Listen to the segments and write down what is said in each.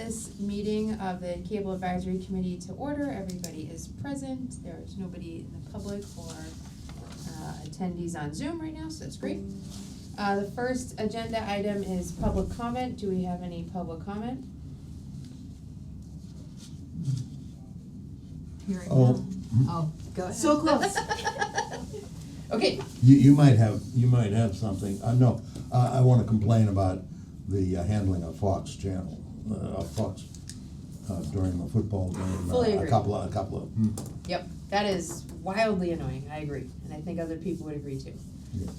this meeting of the Cable Advisory Committee to order. Everybody is present. There is nobody in the public or attendees on Zoom right now, so that's great. The first agenda item is public comment. Do we have any public comment? Hearing Oh. none. Oh, go ahead. So close. Okay, You might have something, no, I wanna complain about the handling of Fox Channel, Fox, during the football game. Fully agree. A couple of, yep, that is wildly annoying, I agree, and I think other people would agree too. yes.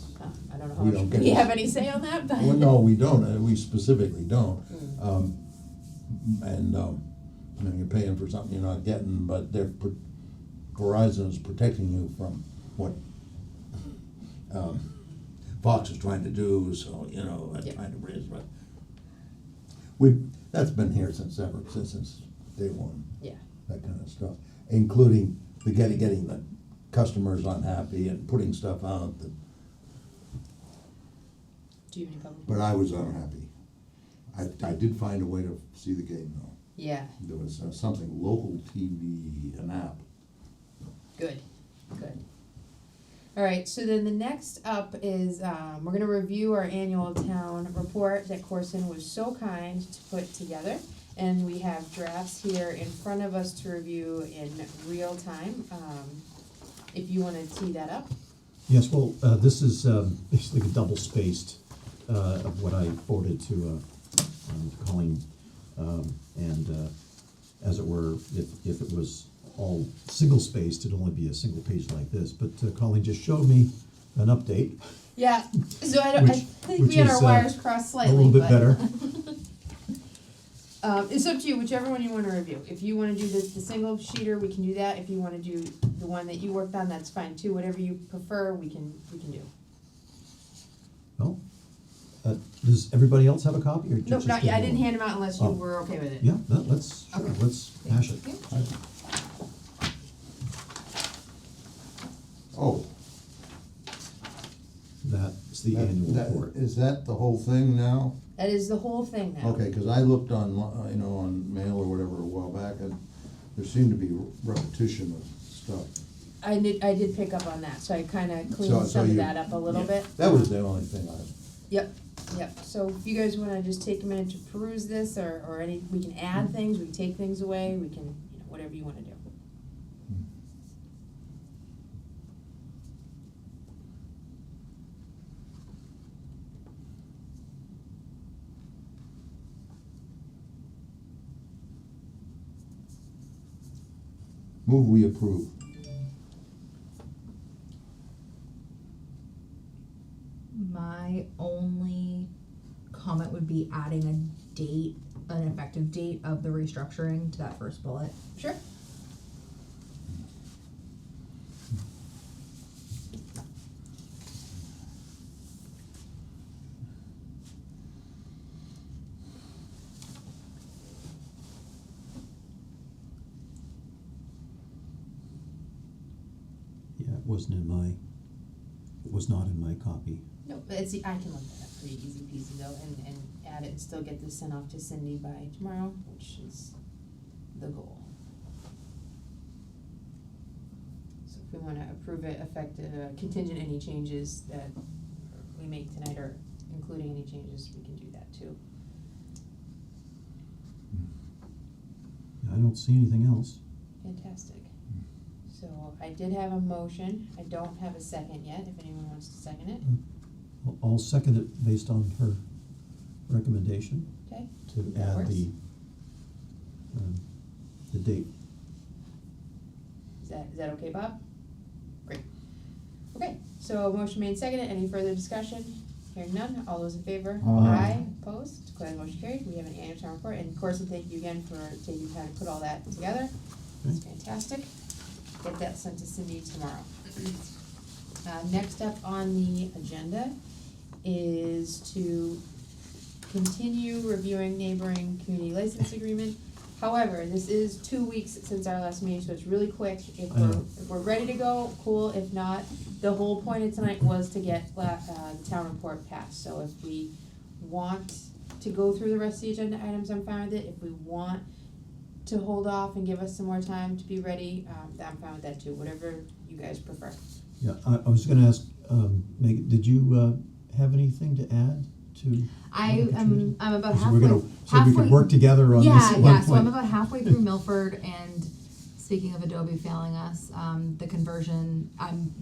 I don't know how We much don't we get have it. any say on that, but. Well, no, we don't, we specifically don't. Mm. You know, you're paying for something you're not getting, but Verizon is protecting you from what, Fox is trying to do, so, you know, Yep. trying to raise, but that's been here since day one, Yeah, that kind of stuff, including the getting the customers unhappy and putting stuff out that, do you have any public? but I was unhappy. I did find a way to see the game though. Yeah, There was something, local TV, an app. good, good. All right, so then the next up is, we're gonna review our annual town report that Corson was so kind to put together. And we have drafts here in front of us to review in real time. If you wanna tee that up. Yes, well, this is basically a double spaced of what I forwarded to Colleen. And as it were, if it was all single spaced, it'd only be a single page like this. But Colleen just showed me an update, Yeah, so I Which- think we which had our is, wires crossed a slightly, little bit but- better. It's up to you, whichever one you wanna review. If you wanna do the single sheeter, we can do that. If you wanna do the one that you worked on, that's fine too. Whatever you prefer, we can do. Well, does everybody else have a copy or Nope, just? not yet. I didn't one? hand them out unless you Oh. were okay with it. Yeah, let's hash it. Yep. Oh. That's the annual report. Is that the whole thing now? That is the whole thing now. Okay, cause I looked on, on mail or whatever a while back, and there seemed to be repetition of stuff. I did pick up on that, so I kinda So- cleaned so some of you- that up a little yeah, bit. That was the only thing Yep, so if you guys wanna just take a minute to peruse this, or any, we can add things, we can take things away, we can, whatever you wanna do. Move we approve. My only comment would be adding a date, an effective date of the restructuring to that first bullet. Sure. Yeah, it was not in my copy. No, but I can look that up pretty easy peasy though, and add it and still get this sent off to Cindy by tomorrow, which is the goal. So if we wanna approve it effective, contingent any changes that we make tonight, or including any changes, we can do that too. I don't see anything else. Fantastic. So I did have a motion, I don't have a second yet, if anyone wants to second it, I'll second it based on her recommendation okay? to That add works. the date. Is that okay, Bob? Great. Okay, so motion made seconded, any further discussion? Hearing none, all those in favor? Aye. Opposed, declare the motion carried, we have an annual town report, and Corson, thank you again for taking time to put all that together. It's fantastic. Get that sent to Cindy tomorrow. Next up on the agenda is to continue reviewing neighboring community license agreement. However, this is 2 weeks since our last meeting, so it's really quick. If we're ready to go, cool. If not, the whole point of tonight was to get the town report passed. So if we want to go through the rest of the agenda items, I'm fine with it. If we want to hold off and give us some more time to be ready, I'm fine with that too, whatever you guys prefer. Yeah, I was gonna ask, Megan, did you, have anything to add to? I'm about Because halfway. we're gonna, so we could work together on this Yeah, at yeah, one so I'm point. about halfway through Milford, and speaking of Adobe failing us, the conversion, I'm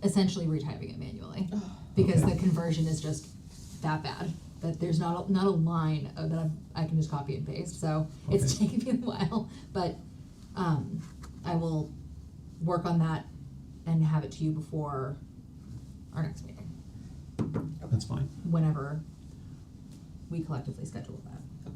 essentially retyping it manually. Because Okay. the conversion is just that bad, that there's not a line that I can just copy and paste, so it's Okay. taken me a while, but, I will work on that and have it to you before our next meeting, That's fine. whenever we collectively schedule that.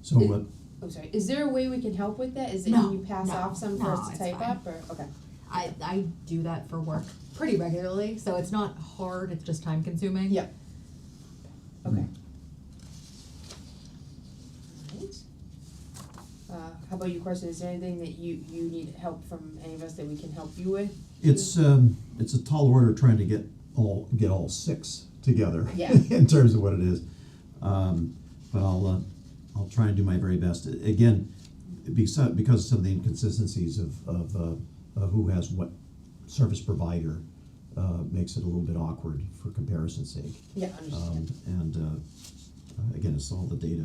So, It- Oh, sorry, is there a way we can help with that? Is it No, you pass no, off some for no, us to it's type fine. up, or, okay, I do that for work pretty regularly, so it's not hard, it's just time consuming. yep. Okay. Alright. How about you, Carson, is there anything that you need help from any of us that we can help you with? it's a tall order trying to get all six together. Yeah. In terms of what it is. But I'll try and do my very best. Again, because of some of the inconsistencies of who has what service provider, makes it a little bit awkward for comparison's sake. Yeah, understand. And again, it's all the data.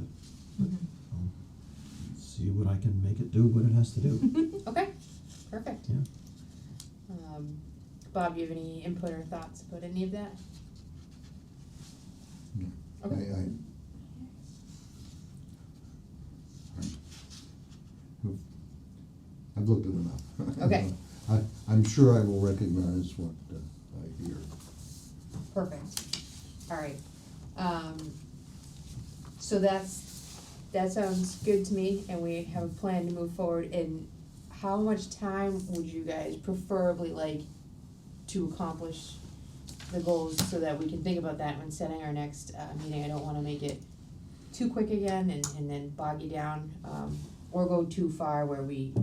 Mhm. I'll see what I can make it do what it has to do. Okay, perfect. Yeah. Bob, you have any input or thoughts about any of that? Okay. I've looked at enough. Okay. I'm sure I will recognize what I hear. Perfect. All right. So that sounds good to me, and we have a plan to move forward. And how much time would you guys preferably like to accomplish the goals so that we can think about that when setting our next meeting? I don't wanna make it too quick again and then bog you down, or go too far where we,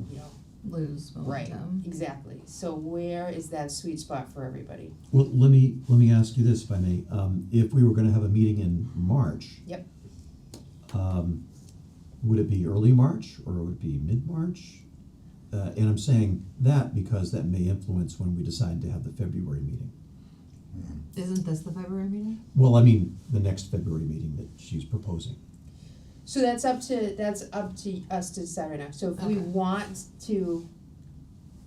Lose right, momentum. exactly. So where is that sweet spot for everybody? Well, let me ask you this, if I may. If we were gonna have a meeting in March. Yep. Would it be early March or would it be mid-March? And I'm saying that because that may influence when we decide to have the February meeting. Isn't this the February meeting? Well, I mean, the next February meeting that she's proposing. So that's up to us to decide right now. So if we Okay. want to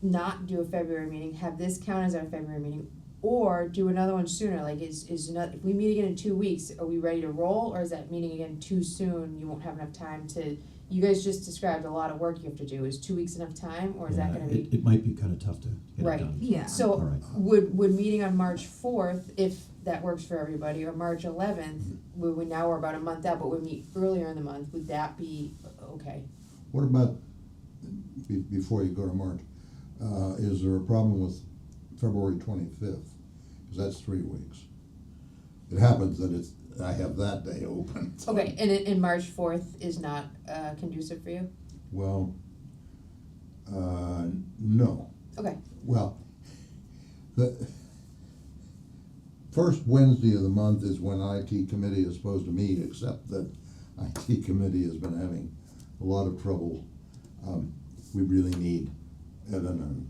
not do a February meeting, have this count as our February meeting, or do another one sooner, like is not, if we meet again in 2 weeks, are we ready to roll, or is that meeting again too soon, you won't have enough time to, you guys just described a lot of work you have to do, is 2 weeks enough time, or is that Yeah, gonna be? It might be kinda tough to get Right. it done. Yeah. So, All right. would meeting on March 4th, if that works for everybody, or March 11th, now we're about a month out, but we meet earlier in the month, would that be okay? What about, before you go to March, is there a problem with February 25th? Because that's 3 weeks. It happens that I have that day open. Okay, and March 4th is not conducive for you? Well, no. Okay, Well, the first Wednesday of the month is when IT committee is supposed to meet, except that IT committee has been having a lot of trouble. We really need Evan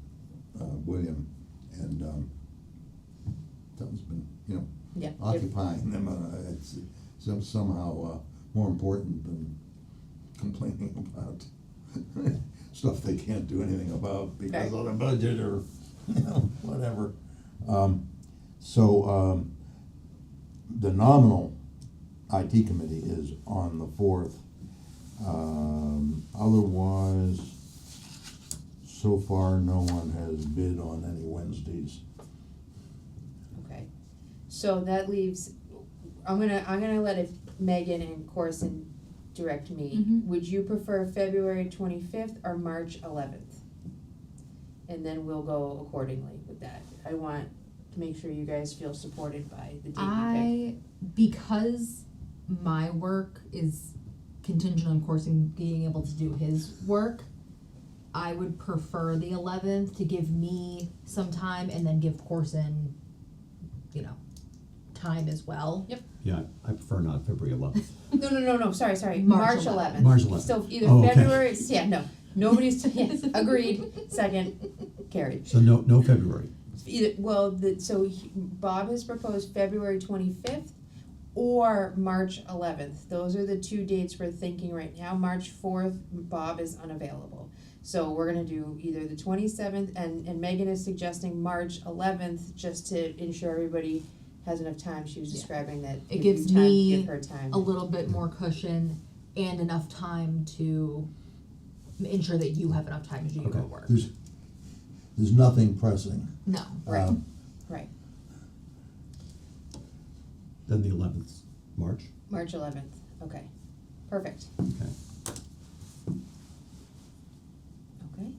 and William, and something's been, yeah. occupying them. It's somehow more important than complaining about stuff they can't do anything about because of the budget or whatever. So the nominal IT committee is on the 4th. Otherwise, so far, no one has bid on any Wednesdays. Okay, so that leaves, I'm gonna let Megan and Corson direct me. Mhm. Would you prefer February 25th or March 11th? And then we'll go accordingly with that. I want to make sure you guys feel supported by the date you Because my work is contingent on Corson being able to do his work, I would prefer the 11th to give me some time and then give Corson, time as well. Yep. Yeah, I prefer not February 11th. No, sorry, March March 11th. eleventh. March 11th. So either Oh, okay. February, yeah, no, nobody's, yes, agreed, second, carried. So no February. Either, well, Bob has proposed February 25th or March 11th. Those are the two dates we're thinking right now. March 4th, Bob is unavailable. So we're gonna do either the 27th, and Megan is suggesting March 11th, just to ensure everybody has enough time. She was Yeah. describing that. It give gives you time, me give her time. a little bit more cushion and enough time to ensure that you have enough time to do Okay. your work. There's nothing pressing. No, Right. Um, Right, Then the 11th, March. March 11th, okay, perfect, Okay. okay.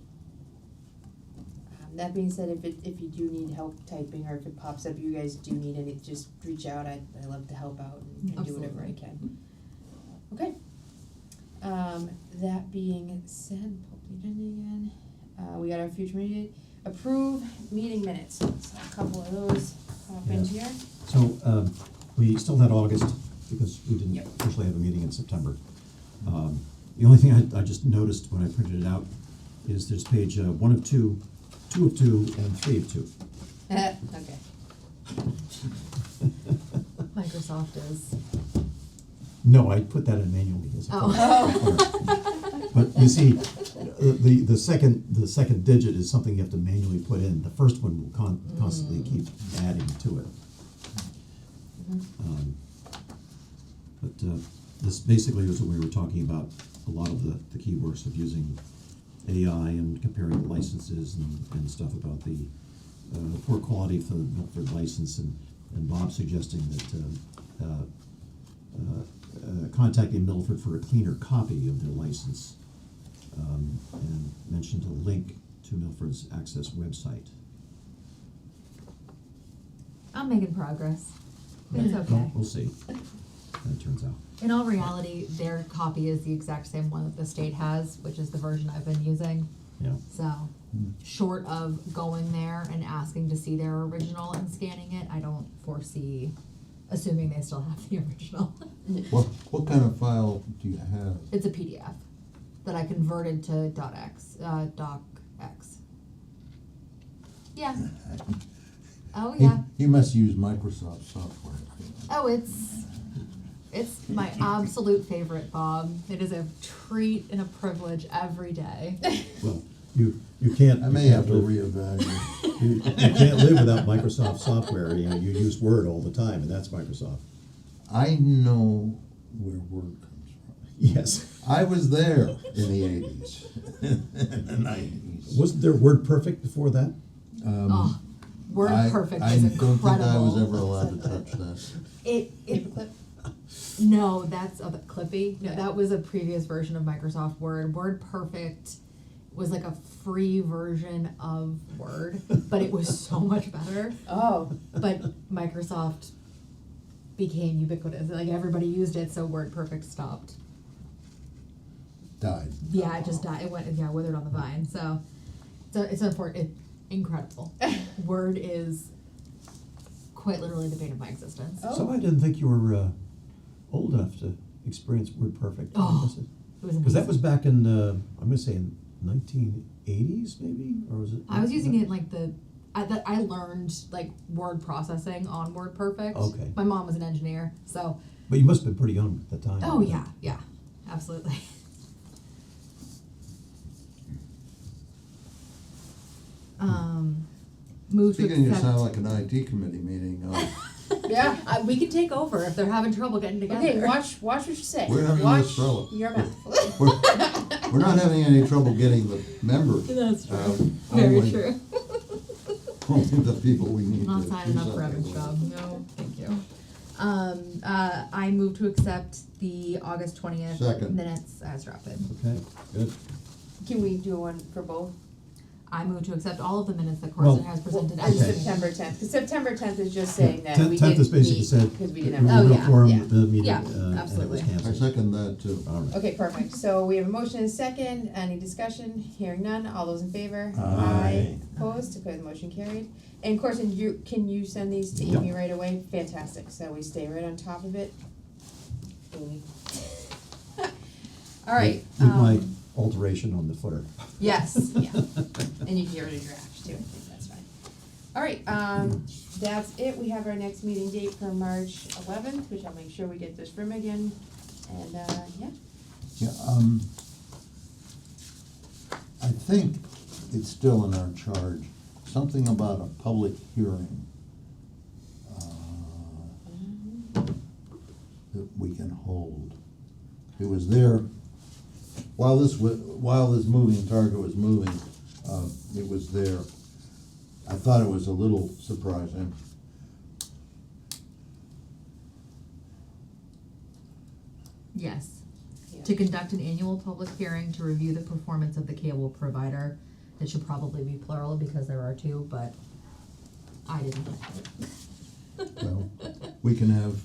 That being said, if you do need help typing, or if it pops up, you guys do need any, just reach out, I love to help out and do whatever I can. Okay. That being said, pull up the agenda again, we got our future meeting, approve meeting minutes, so a couple of those pop in Yeah. here. So, we still had August, because we didn't Yep. officially have a meeting in September. The only thing I just noticed when I printed it out is there's page 1 of 2, 2 of 2, and 3 of 2. Okay. Microsoft is. No, I put that in manual because. Oh. But you see, the second digit is something you have to manually put in. The first one will constantly keep adding to it. But this basically is what we were talking about, a lot of the keywords of using AI and comparing licenses and stuff about the poor quality for the Milford license, and Bob suggesting that contacting Milford for a cleaner copy of their license, and mentioned a link to Milford's Access website. I'm making progress. It's Well, okay. we'll see how it turns out. In all reality, their copy is the exact same one that the state has, which is the version I've been using. Yeah. So, short of going there and asking to see their original and scanning it, I don't foresee, assuming they still have the original. What kind of file do you have? It's a PDF that I converted to docx. Yeah. Oh yeah. You must use Microsoft software. Oh, it's my absolute favorite, Bob. It is a treat and a privilege every day. Well, you can't. I may you have to can't reevaluate. You can't live without Microsoft software. You know, you use Word all the time, and that's Microsoft. I know where Word comes from. Yes. I was there in the 80s, in the 90s. Wasn't there WordPerfect before that? Oh, Word Perfect I is don't think I was incredible. ever allowed to touch that. It Paperclip? no, that's the Clippy. No, Yeah. that was a previous version of Microsoft Word. Word Perfect was like a free version of Word, but it was so much better. Oh, But Microsoft became ubiquitous. Like everybody used it, so Word Perfect stopped. Died. Yeah, it just died. It went, yeah, withered on the vine. So it's unfortunate. Incredible. Word is quite literally the bane of my existence. Oh. So I didn't think you were old enough to experience WordPerfect. Oh, Because it was amazing. that was back in, I'm going to say in 1980s maybe? Or was it? I was using it like I learned like word processing on Word Perfect. Okay. My mom was an engineer, so. But you must have been pretty young at the time. Oh yeah, absolutely. Move to Speaking, you accept. sound like an IT committee meeting. yeah. We can take over if they're having trouble getting together. Okay, watch what you say. We're having Watch this trouble. your mouth. We're not having any trouble getting the members. That's true. Only- Very true. Only the people we need I'm to not do signing up for something Evan's with. job. No, thank you. I move to accept the August 20th Second. minutes as drafted. Okay, good. Can we do one for both? I move to accept all of the minutes that Well- Corson has presented And as Okay. September tenth, cause September tenth is just saying that we 10th didn't is basically meet said, because we there didn't was have. Oh, no yeah, quorum, yeah. the meeting, Yeah, and it was absolutely. I canceled. second that too. All right. Okay, perfect, so we have a motion and a second, any discussion, hearing none, all those in favor? Aye. Opposed, declare the motion carried, and of course, can you send these to Yep. Amy right away? Fantastic, so we stay right on top of it. Amy. All right, With my alteration on the footer. yes, yeah, and you can get rid of drafts too, I think that's fine. All right, that's it, we have our next meeting date for March 11th, which I'll make sure we get this room again, and, yeah. Yeah, I think it's still in our charge, something about a public hearing that we can hold. It was there, while this moving target was moving, it was there. I thought it was a little surprising. Yes. Yeah. To conduct an annual public hearing to review the performance of the cable provider. It should probably be plural because there are two, but I didn't like it. Well, we can have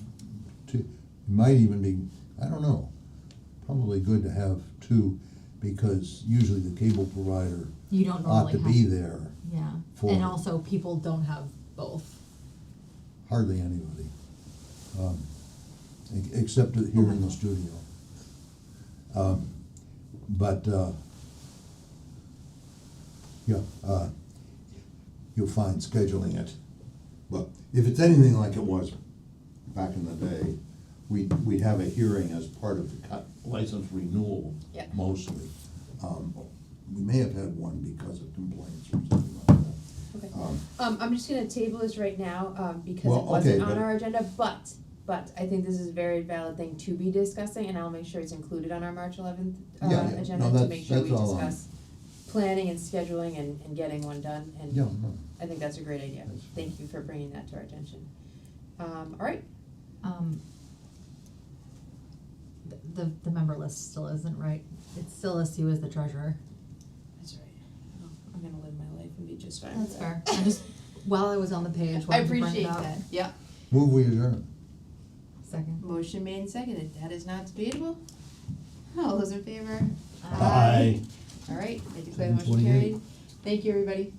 two, it might even be, I don't know, probably good to have two, because usually the cable provider You don't ought normally to have. be there, Yeah, for- and also people don't have both. hardly anybody. Except here in the studio. But, yeah, you'll find scheduling it. But if it's anything like it was back in the day, we have a hearing as part of the license renewal Yeah. mostly. We may have had one because of complaints or something like that. Okay. I'm just gonna table this right now, because Well, it wasn't okay, on but- our agenda, but I think this is a very valid thing to be discussing, and I'll make sure it's included on our March 11th, Yeah, agenda no, to that's- make sure we that's all discuss planning and scheduling and getting one done, and Yeah, no, I think that's a great idea. That's fine. Thank you for bringing that to our attention. All right, The member list still isn't right. It still lists you as the treasurer. that's right. Oh, I'm gonna live my life and be just fine That's with fair. that. I just, while I was on the page, I wanted to bring it appreciate up. that, yeah. move we adjourn. Second. Motion made and seconded, that is not debatable. All those in favor? Aye. All right, I declare the motion 7:28. carried. Thank you, everybody.